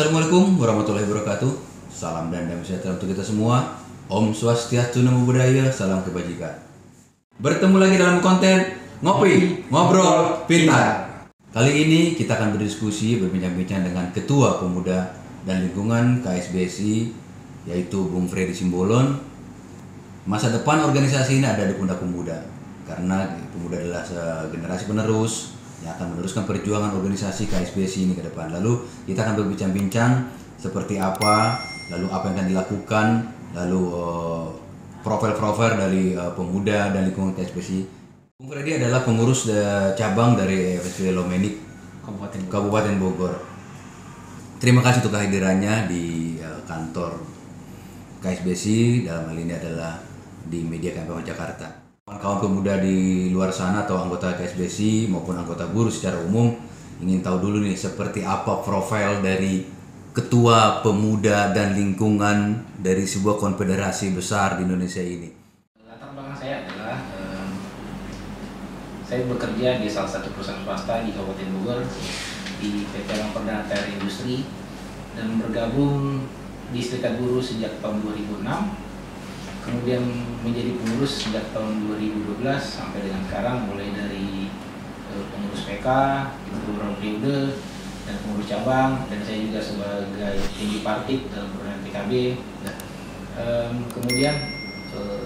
Assalamualaikum warahmatullahi wabarakatuh. Salam dan damai sejahtera untuk kita semua. Om Swastiastu, Namo Buddhaya, salam kebajikan. Bertemu lagi dalam konten Ngopi, Ngobrol, Pintar. Kali ini kita akan berdiskusi, berbincang-bincang dengan Ketua Pemuda dan Lingkungan KSBSI, yaitu Bung Freddy Simbolon. Masa depan organisasi ini ada di pundak pemuda, karena pemuda adalah generasi penerus yang akan meneruskan perjuangan organisasi KSBSI ini ke depan. Lalu kita akan berbincang-bincang seperti apa, lalu apa yang akan dilakukan, lalu profil-profil dari pemuda dan lingkungan KSBSI. Bung Freddy adalah pengurus cabang dari FSP Lomenik Kabupaten Bogor. Terima kasih untuk kehadirannya di kantor KSBSI, dalam hal ini adalah di Media KMP Jakarta. Kawan-kawan pemuda di luar sana atau anggota KSBSI maupun anggota buruh secara umum ingin tahu dulu nih, seperti apa profil dari Ketua Pemuda dan Lingkungan dari sebuah konfederasi besar di Indonesia ini. Latar belakang saya adalah saya bekerja di salah satu perusahaan swasta di Kabupaten Bogor di PT Lamperda TR Industri dan bergabung di Serikat Buruh sejak tahun 2006. Kemudian menjadi pengurus sejak tahun 2012 sampai dengan sekarang, mulai dari pengurus PK beberapa periode dan pengurus cabang, dan saya juga sebagai tinggi partit dalam program PKB. Kemudian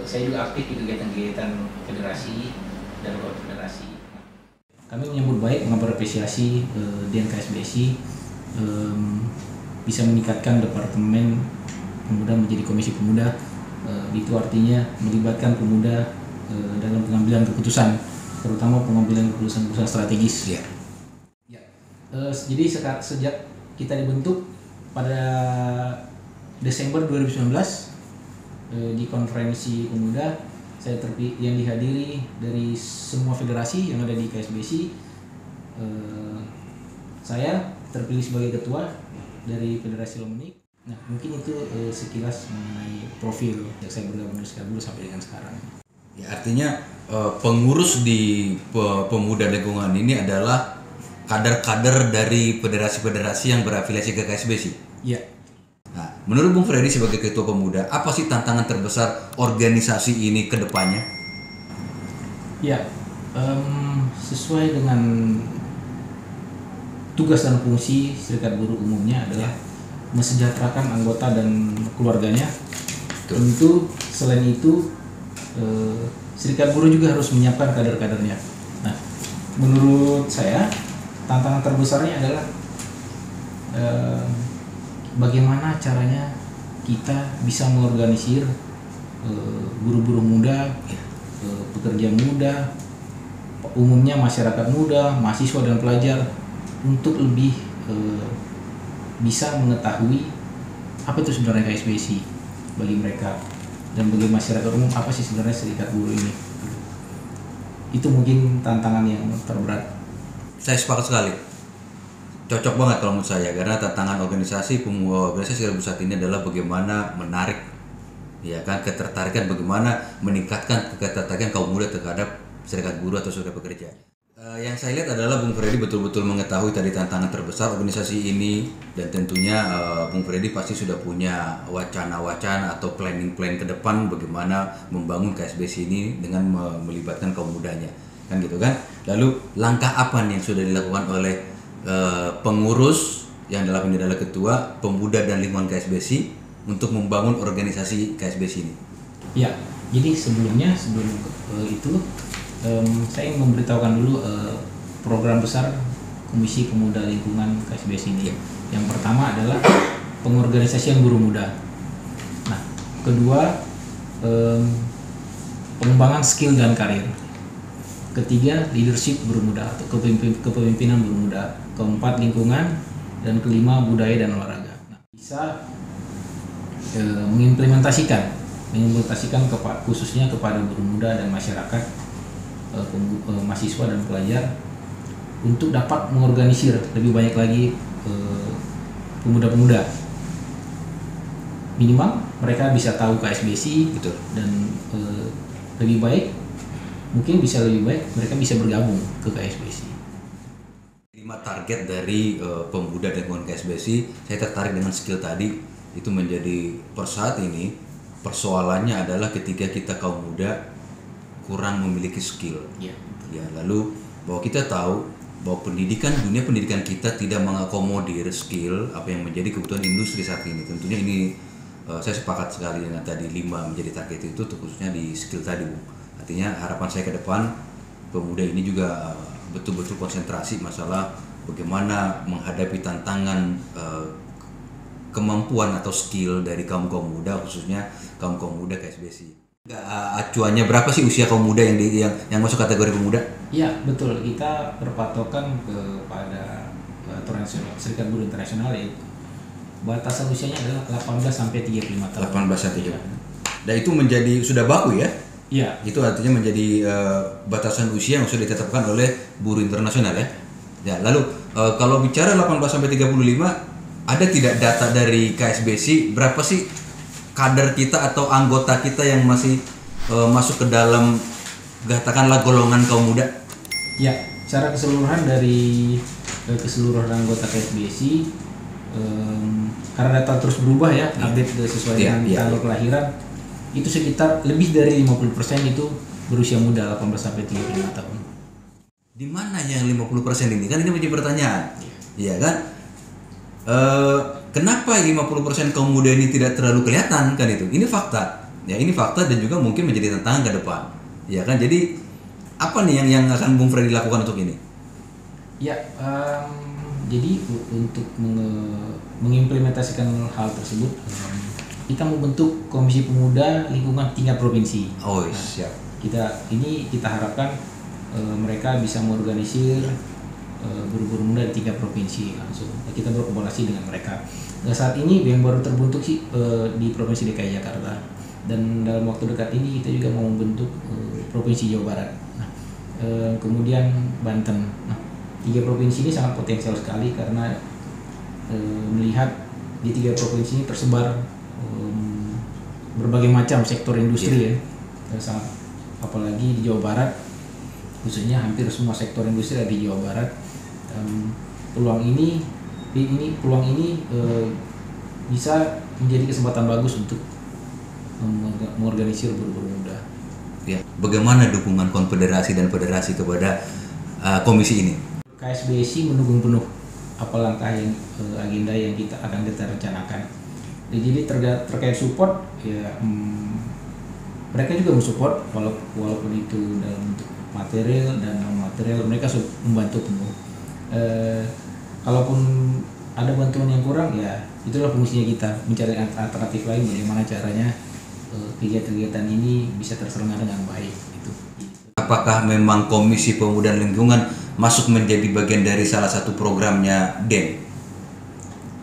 saya juga aktif di kegiatan-kegiatan federasi dan konfederasi. Kami menyambut baik, mengapresiasi KSBSI bisa meningkatkan Departemen Pemuda menjadi Komisi Pemuda. Itu artinya melibatkan pemuda dalam pengambilan keputusan, terutama pengambilan keputusan strategis. Ya. Jadi sejak kita dibentuk pada Desember 2019 di konferensi pemuda, saya yang dihadiri dari semua federasi yang ada di KSBSI. Saya terpilih sebagai ketua dari Federasi Lomenik. Nah, mungkin itu sekilas mengenai profil yang saya bergabung di Serikat Buruh sampai dengan sekarang. Ya, artinya pengurus di pemuda lingkungan ini adalah kader-kader dari federasi-federasi yang berafiliasi ke KSBSI. Iya. Nah, menurut Bung Freddy sebagai Ketua Pemuda, apa sih tantangan terbesar organisasi ini ke depannya? Ya, sesuai dengan tugas dan fungsi Serikat Buruh umumnya adalah mesejahterakan anggota dan keluarganya. Tentu selain itu Serikat Buruh juga harus menyiapkan kader-kadernya. Nah, menurut saya tantangan terbesarnya adalah bagaimana caranya kita bisa mengorganisir buruh-buruh muda, pekerja muda, umumnya masyarakat muda, mahasiswa dan pelajar untuk lebih bisa mengetahui apa itu sebenarnya KSBSI bagi mereka, dan bagi masyarakat umum apa sih sebenarnya Serikat Buruh ini. Itu mungkin tantangan yang terberat. Saya sepakat sekali. Cocok banget kalau menurut saya, karena tantangan organisasi Serikat Buruh saat ini adalah bagaimana menarik, ya kan, ketertarikan, bagaimana meningkatkan ketertarikan kaum muda terhadap Serikat Buruh atau serikat pekerja. Yang saya lihat adalah Bung Freddy betul-betul mengetahui tadi tantangan terbesar organisasi ini, dan tentunya Bung Freddy pasti sudah punya wacana-wacana atau planning-plan ke depan bagaimana membangun KSBSI ini dengan melibatkan kaum mudanya, kan gitu kan. Lalu langkah apa nih yang sudah dilakukan oleh pengurus yang dalam ini adalah Ketua Pemuda dan Lingkungan KSBSI untuk membangun organisasi KSBSI ini? Ya, jadi sebelum itu saya ingin memberitahukan dulu program besar Komisi Pemuda Lingkungan KSBSI ini. Yang pertama adalah pengorganisasian buruh muda. Nah, kedua pengembangan skill dan karir. Ketiga, leadership buruh muda atau kepemimpinan buruh muda. Keempat, lingkungan, dan kelima, budaya dan olahraga. Nah, bisa mengimplementasikan khususnya kepada buruh muda dan masyarakat, mahasiswa dan pelajar, untuk dapat mengorganisir lebih banyak lagi pemuda-pemuda. Minimal mereka bisa tahu KSBSI. Betul. Dan lebih baik mereka bisa bergabung ke KSBSI. 5 target target dari pemuda dan lingkungan KSBSI. Saya tertarik dengan skill tadi, itu menjadi per saat ini persoalannya adalah ketika kita kaum muda kurang memiliki skill. Ya. Ya, lalu bahwa kita tahu bahwa dunia pendidikan kita tidak mengakomodir skill apa yang menjadi kebutuhan industri saat ini. Tentunya ini saya sepakat sekali dengan tadi 5 menjadi target itu, khususnya di skill tadi, Bung. Artinya harapan saya ke depan pemuda ini juga betul-betul konsentrasi masalah bagaimana menghadapi tantangan kemampuan atau skill dari kaum muda, khususnya kaum muda KSBSI. Acuannya berapa sih usia kaum muda yang masuk kategori pemuda? Iya, betul. Kita berpatokan kepada aturan Serikat Buruh Internasional, yaitu batasan usianya adalah 18 sampai 35 tahun. 18 sampai 35. Dan itu menjadi sudah baku ya? Iya. Itu artinya menjadi batasan usia yang sudah ditetapkan oleh buruh internasional ya. Ya, lalu kalau bicara 18 sampai 35, ada tidak data dari KSBSI berapa sih kader kita atau anggota kita yang masih masuk ke dalam katakanlah golongan kaum muda? Ya, secara keseluruhan dari keseluruhan anggota KSBSI, karena data terus berubah ya, update sesuai dengan tanggal kelahiran, itu sekitar lebih dari 50% itu berusia muda 18 sampai 35 tahun. Di mana yang 50% ini? Kan ini menjadi pertanyaan. Iya kan? Kenapa 50% kaum muda ini tidak terlalu kelihatan kan itu? Ini fakta. Ya, ini fakta dan juga mungkin menjadi tantangan ke depan. Ya kan? Jadi apa nih yang akan Bung Freddy lakukan untuk ini? Ya, jadi untuk mengimplementasikan hal tersebut, kita membentuk Komisi Pemuda Lingkungan tingkat provinsi. Oh, siap. Kita harapkan mereka bisa mengorganisir guru-guru muda di tingkat provinsi langsung. Kita berkolaborasi dengan mereka. Nah, saat ini yang baru terbentuk sih di Provinsi DKI Jakarta, dan dalam waktu dekat ini kita juga mau membentuk Provinsi Jawa Barat. Nah, kemudian Banten. Nah, 3 provinsi ini sangat potensial sekali karena melihat di 3 provinsi ini tersebar berbagai macam sektor industri ya. Sangat, apalagi di Jawa Barat, khususnya hampir semua sektor industri ada di Jawa Barat. Peluang ini bisa menjadi kesempatan bagus untuk mengorganisir guru-guru muda. Ya, bagaimana dukungan konfederasi dan federasi kepada komisi ini? KSBSI mendukung penuh apa langkah yang agenda yang kita rencanakan. Jadi terkait support ya, mereka juga mensupport walaupun itu dalam bentuk material dan non material, mereka membantu penuh. Kalaupun ada bantuan yang kurang ya itulah fungsinya kita mencari alternatif lain bagaimana caranya kegiatan-kegiatan ini bisa terselenggara dengan baik gitu. Apakah memang Komisi Pemuda dan Lingkungan masuk menjadi bagian dari salah satu programnya DEN?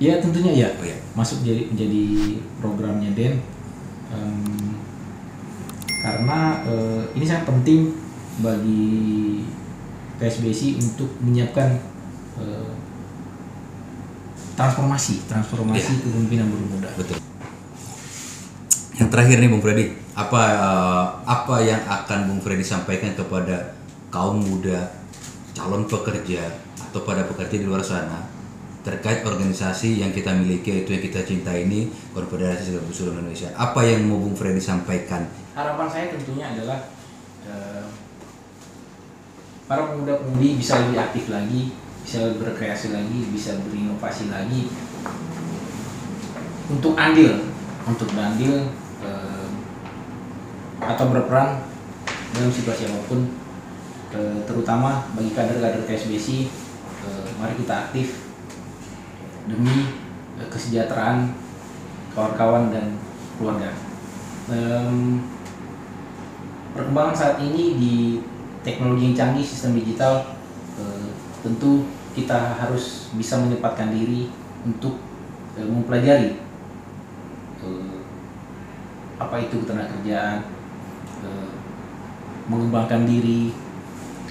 Ya, tentunya ya. Oh, ya. Masuk menjadi programnya DEN karena ini sangat penting bagi KSBSI untuk menyiapkan transformasi kepemimpinan buruh muda. Betul. Yang terakhir nih Bung Freddy, apa yang akan Bung Freddy sampaikan kepada kaum muda, calon pekerja atau pada pekerja di luar sana terkait organisasi yang kita miliki, yaitu yang kita cintai ini, Konfederasi Serikat Buruh Seluruh Indonesia? Apa yang mau Bung Freddy sampaikan? Harapan saya tentunya adalah para pemuda-pemudi bisa lebih aktif lagi, bisa berkreasi lagi, bisa berinovasi lagi untuk andil atau berperan dalam situasi apapun, terutama bagi kader-kader KSBSI. Mari kita aktif demi kesejahteraan kawan-kawan dan keluarga. Perkembangan saat ini di teknologi yang canggih, sistem digital, tentu kita harus bisa menyempatkan diri untuk mempelajari apa itu ketenagakerjaan, mengembangkan diri,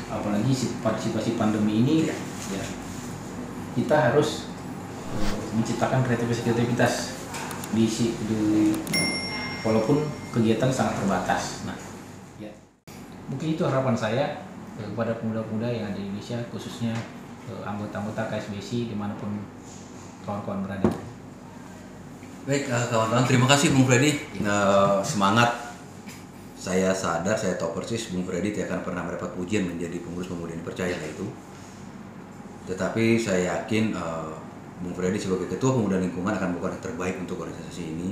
apalagi pada situasi pandemi ini ya, kita harus menciptakan kreativitas di walaupun kegiatan sangat terbatas. Nah, ya. Mungkin itu harapan saya kepada pemuda-pemuda yang ada di Indonesia, khususnya anggota-anggota KSBSI dimanapun kawan-kawan berada. Baik, kawan-kawan, terima kasih Bung Freddy. Semangat. Saya sadar, saya tahu persis Bung Freddy tidak akan pernah mendapat pujian menjadi pengurus pemuda yang dipercaya itu. Tetapi saya yakin Bung Freddy sebagai ketua pemuda lingkungan akan melakukan yang terbaik untuk organisasi ini.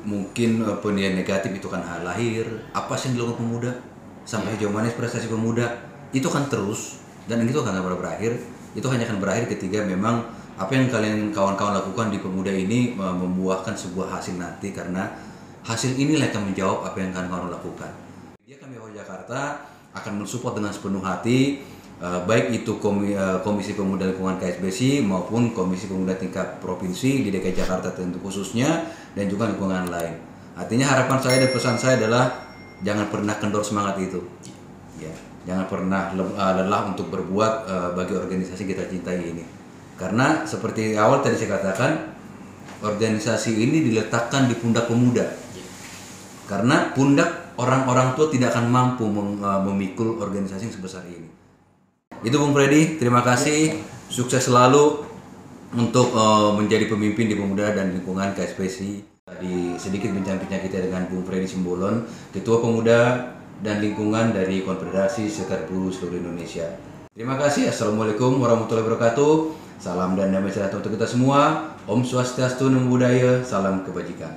Mungkin penilaian negatif itu kan lahir, apa sih yang dilakukan pemuda, sampai sejauh mana prestasi pemuda, itu akan terus, dan itu akan pernah berakhir. Itu hanya akan berakhir ketika memang apa yang kalian kawan-kawan lakukan di pemuda ini membuahkan sebuah hasil nanti, karena hasil inilah yang akan menjawab apa yang kawan-kawan lakukan. Dia kami Jakarta akan mensupport dengan sepenuh hati, baik itu Komisi Pemuda Lingkungan KSBSI maupun Komisi Pemuda tingkat provinsi di DKI Jakarta tentu khususnya, dan juga lingkungan lain. Artinya harapan saya dan pesan saya adalah jangan pernah kendor semangat itu, ya, jangan pernah lelah untuk berbuat bagi organisasi kita cintai ini. Karena seperti awal tadi saya katakan, organisasi ini diletakkan di pundak pemuda. Karena pundak orang-orang tua tidak akan mampu memikul organisasi yang sebesar ini. Itu Bung Freddy, terima kasih, sukses selalu untuk menjadi pemimpin di pemuda dan lingkungan KSBSI. Tadi sedikit bincang-bincang kita dengan Bung Freddy Simbolon, Ketua Pemuda dan Lingkungan dari Konfederasi Serikat Buruh seluruh Indonesia. Terima kasih, Assalamualaikum warahmatullahi wabarakatuh. Salam dan damai sejahtera untuk kita semua. Om Swastiastu, Namo Buddhaya, salam kebajikan.